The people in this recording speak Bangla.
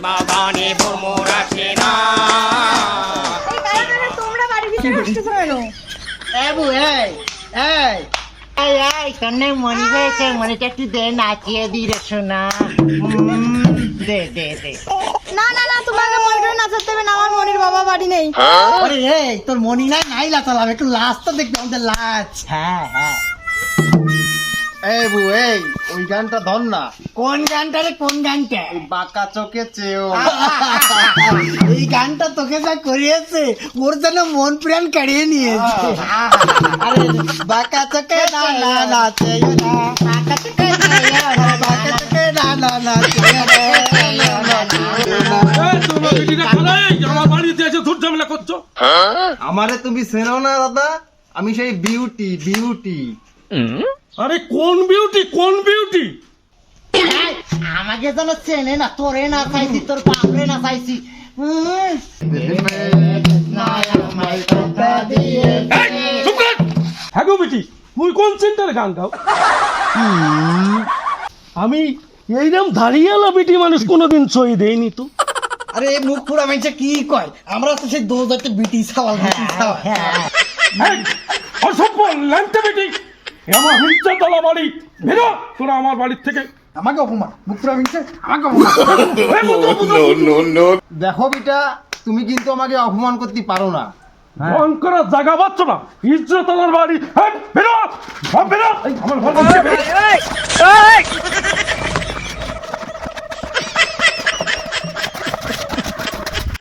বাগানে ভ্রমর আসে না। তোমরা বাড়ি ভিতরে আসতেছো কেন? এবু এই এই এই এই তোর মনি হয়েছে, মনিটা একটু দে, নাচিয়ে দি রে সোনা। দে দে দে। না না না, তোমাকে মনিটরে নাচাতে হবে না, আমার মনির বাবা বাড়ি নেই। আরে এই তোর মনি নাই লাচালাম, একটু লাশ তো দেখবি আমাদের লাশ। হ্যাঁ হ্যাঁ। এই বউ এই ওই গানটা ধর না। কোন গানটা রে, কোন গানটা? এই বাঁকা চোখে চেয়েও। এই গানটা তোকে যা করিয়েছে ওর যেন মন প্রাণ কাড়িয়ে নিয়েছে। আরে বাঁকা চোখে না না না চেয়েও না, বাঁকা চোখে চেয়েও না, বাঁকা চোখে না না না চেয়েও না, চেয়েও না, চেয়েও না। তোমরা বিটিটা খালাই আমার বাড়িতে এসে ধূর ঝামেলা করছো। আমারে তুমি চেনো না দাদা, আমি সেই বিউটি বিউটি। আরে কোন বিউটি, কোন বিউটি? এই, আমাকে যেন চেনে না, তোরে না চাইছি, তোর বাপরে না চাইছি। এই, চুপ কর! হ্যাঁ গো বিটি, তুই কোন সেন্টারে গান গাও? আমি এইরকম দাঁড়িয়েলা বিটি মানুষ কোনোদিন সই দেয়নি তো। আরে এই মুখ পুরা মানুষে কি কয়, আমরা তো সেই 2000 বিটি সাওয়াল বিটি সাওয়াল। এই, অসভ্য ল্যাংটা বিটি, এ আমার হিজ্জাতলা বাড়ি, বেরো তোরা আমার বাড়ির থেকে। আমাকে অপমান, মুখ পুরা মানুষে আমাকে অপমান। এই, মুদ্রা, দেখো বিটা, তুমি কিন্তু আমাকে অপমান করতে পারো না। ফোন করার জায়গা পাচ্ছ না, ইজ্জতলার বাড়ি। এই, বেরো, সব বেরো, আমার ঘর থেকে বেরো।